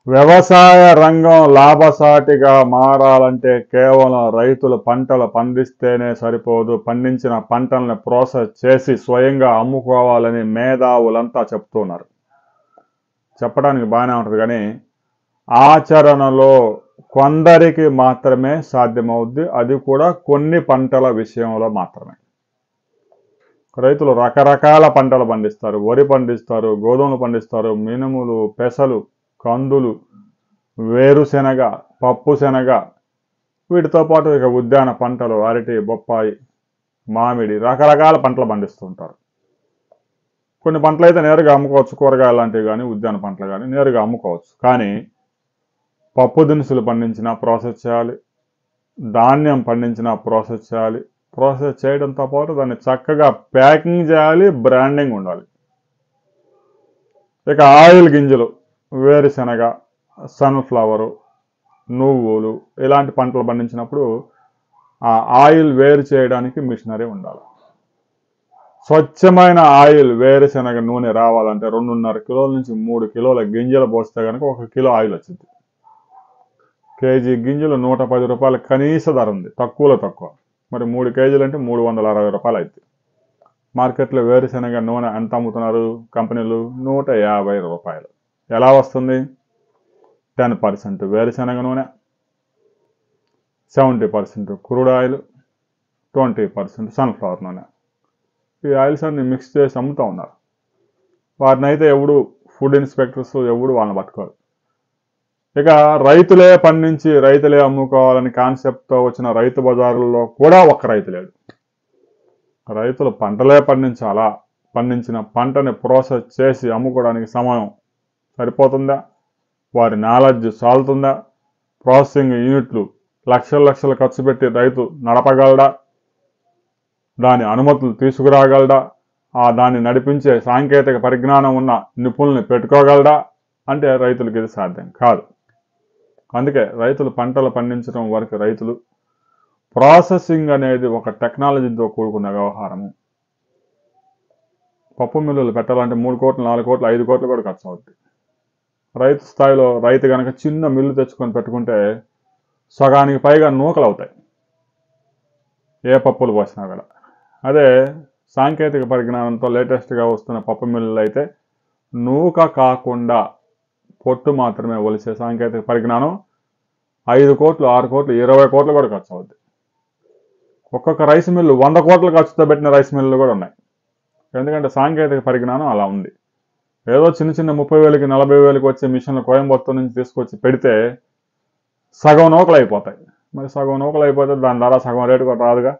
వ్యవసాయ రంగం లాభసాటిగా మారాలంటే కేవలం రైతులు పంటలు పండిస్తేనే సరిపోదు, పండించిన పంటలను ప్రాసెస్ చేసి స్వయంగా అమ్ముకోవాలని మేధావులంతా చెప్తున్నారు. చెప్పడానికి బాగానే ఉంటుంది, కానీ ఆచరణలో కొందరికి మాత్రమే సాధ్యమవుద్ది. అది కూడా కొన్ని పంటల విషయంలో మాత్రమే. రైతులు రకరకాల పంటలు పండిస్తారు. వరి పండిస్తారు, గోధుమలు పండిస్తారు, మినుములు, పెసలు, కందులు, వేరుశెనగ, పప్పు శనగ, వీటితో పాటు ఇక ఉద్యాన పంటలు అరటి, బొప్పాయి, మామిడి, రకరకాల పంటలు పండిస్తుంటారు. కొన్ని పంటలు అయితే నేరుగా అమ్ముకోవచ్చు, కూరగాయలు లాంటివి కానీ ఉద్యాన పంటలు కానీ నేరుగా అమ్ముకోవచ్చు. కానీ పప్పు దినుసులు పండించినా ప్రాసెస్ చేయాలి, ధాన్యం పండించినా ప్రాసెస్ చేయాలి. ప్రాసెస్ చేయడంతో పాటు దాన్ని చక్కగా ప్యాకింగ్ చేయాలి, బ్రాండింగ్ ఉండాలి. ఇక ఆయిల్ గింజలు, వేరుశెనగ, సన్ఫ్లవరు, నువ్వులు, ఇలాంటి పంటలు పండించినప్పుడు ఆ ఆయిల్ వేరు చేయడానికి మిషనరీ ఉండాలి. స్వచ్ఛమైన ఆయిల్ వేరుశెనగ నూనె రావాలంటే 2.5 కిలోల నుంచి 3 కిలోల గింజలు పోస్తే కనుక 1 కిలో ఆయిల్ వచ్చింది. కేజీ గింజలు 110 రూపాయల కనీస ధర ఉంది, తక్కువలో తక్కువ. మరి 3 కేజీలు అంటే 360 రూపాయలు అవుతుంది. మార్కెట్లో వేరుశెనగ నూనె ఎంత అమ్ముతున్నారు కంపెనీలు? 150 రూపాయలు. ఎలా వస్తుంది? 10% వేరుశెనగ నూనె, 70% క్రూడ్ ఆయిల్, 20% సన్ఫ్లవర్ నూనె. ఈ ఆయిల్స్ అన్ని మిక్స్ చేసి అమ్ముతూ ఉన్నారు. వాటిని అయితే ఎవడు ఫుడ్ ఇన్స్పెక్టర్స్ ఎవడు వాళ్ళని పట్టుకోరు. ఇక రైతులే పండించి రైతులే అమ్ముకోవాలని కాన్సెప్ట్తో వచ్చిన రైతు బజారుల్లో కూడా ఒక్క రైతు లేడు. రైతులు పంటలే పండించాలా? పండించిన పంటని ప్రాసెస్ చేసి అమ్ముకోవడానికి సమయం సరిపోతుందా? వారి నాలెడ్జ్ సాల్తుందా? ప్రాసెసింగ్ యూనిట్లు లక్షలు ఖర్చు పెట్టి రైతు నడపగలడా? దాని అనుమతులు తీసుకురాగలడా? దాన్ని నడిపించే సాంకేతిక పరిజ్ఞానం ఉన్న నిపుణుల్ని పెట్టుకోగలడా? అంటే రైతులకి ఇది సాధ్యం కాదు. అందుకే రైతులు పంటలు పండించడం వరకు రైతులు, ప్రాసెసింగ్ అనేది ఒక టెక్నాలజీతో కూడుకున్న వ్యవహారము. పప్పు మిల్లులు పెట్టాలంటే 3 కోట్లు, 4 కోట్లు, 5 కోట్లు కూడా ఖర్చు అవుతుంది. రైతు స్థాయిలో రైతు కనుక చిన్న మిల్లు తెచ్చుకొని పెట్టుకుంటే సగానికి పైగా నూకలు అవుతాయి, ఏ పప్పులు పోసినా కూడా. అదే సాంకేతిక పరిజ్ఞానంతో లేటెస్ట్గా వస్తున్న పప్పు మిల్లులు అయితే నూక కాకుండా పొట్టు మాత్రమే ఒలిసే సాంకేతిక పరిజ్ఞానం 5 కోట్లు, 6 కోట్లు, 20 కోట్లు కూడా ఖర్చు అవుతుంది. ఒక్కొక్క రైస్ మిల్లు 100 కోట్ల ఖర్చుతో పెట్టిన రైస్ మిల్లులు కూడా ఉన్నాయి. ఎందుకంటే సాంకేతిక పరిజ్ఞానం అలా ఉంది. ఏదో చిన్న 30,000కి 40,000కి వచ్చే మిషన్లు కోయంబత్తూరు నుంచి తీసుకొచ్చి పెడితే సగం నూకలు అయిపోతాయి. మరి సగం నూకలు అయిపోతే దాని ధర సగం రేటు కూడా రాదుగా.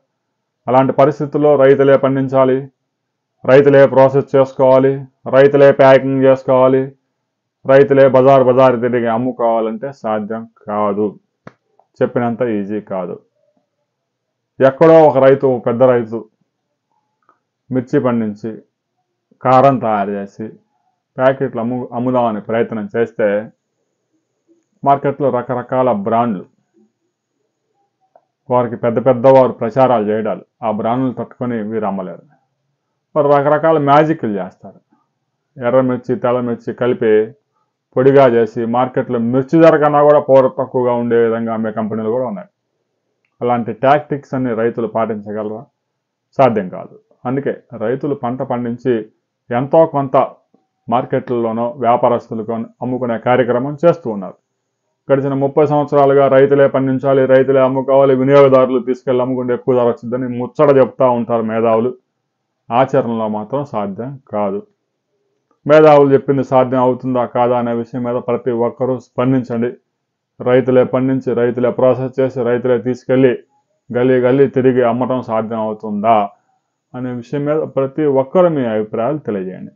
అలాంటి పరిస్థితుల్లో రైతులే పండించాలి, రైతులే ప్రాసెస్ చేసుకోవాలి, రైతులే ప్యాకింగ్ చేసుకోవాలి, రైతులే బజారు తిరిగి అమ్ముకోవాలంటే సాధ్యం కాదు. చెప్పినంత ఈజీ కాదు. ఎక్కడో ఒక రైతు, పెద్ద రైతు మిర్చి పండించి కారం తయారు చేసి ప్యాకెట్లు అమ్ముదామని ప్రయత్నం చేస్తే మార్కెట్లో రకరకాల బ్రాండ్లు, వారికి పెద్దవారు ప్రచారాలు చేయడాలు, ఆ బ్రాండ్లు తట్టుకొని వీరు అమ్మలేరు. వారు రకరకాల మ్యాజిక్లు చేస్తారు. ఎర్రమిర్చి, తెల్లమిర్చి కలిపి పొడిగా చేసి మార్కెట్లో మిర్చి ధర కన్నా కూడా పౌర తక్కువగా ఉండే విధంగా అమ్మే కంపెనీలు కూడా ఉన్నాయి. అలాంటి టాక్టిక్స్ అన్ని రైతులు పాటించగలరా? సాధ్యం కాదు. అందుకే రైతులు పంట పండించి ఎంతో కొంత మార్కెట్లలోనో వ్యాపారస్తులకు అమ్ముకునే కార్యక్రమం చేస్తూ ఉన్నారు. గడిచిన 30 సంవత్సరాలుగా రైతులే పండించాలి, రైతులే అమ్ముకోవాలి, వినియోగదారులు తీసుకెళ్ళి అమ్ముకుంటే ఎక్కువ ధర వచ్చిందని ముచ్చట చెప్తా ఉంటారు మేధావులు. ఆచరణలో మాత్రం సాధ్యం కాదు. మేధావులు చెప్పింది సాధ్యం అవుతుందా కాదా అనే విషయం మీద ప్రతి ఒక్కరూ స్పందించండి. రైతులే పండించి, రైతులే ప్రాసెస్ చేసి, రైతులే తీసుకెళ్ళి గల్లీ తిరిగి అమ్మటం సాధ్యం అవుతుందా అనే విషయం మీద ప్రతి ఒక్కరూ మీ అభిప్రాయాలు తెలియజేయండి.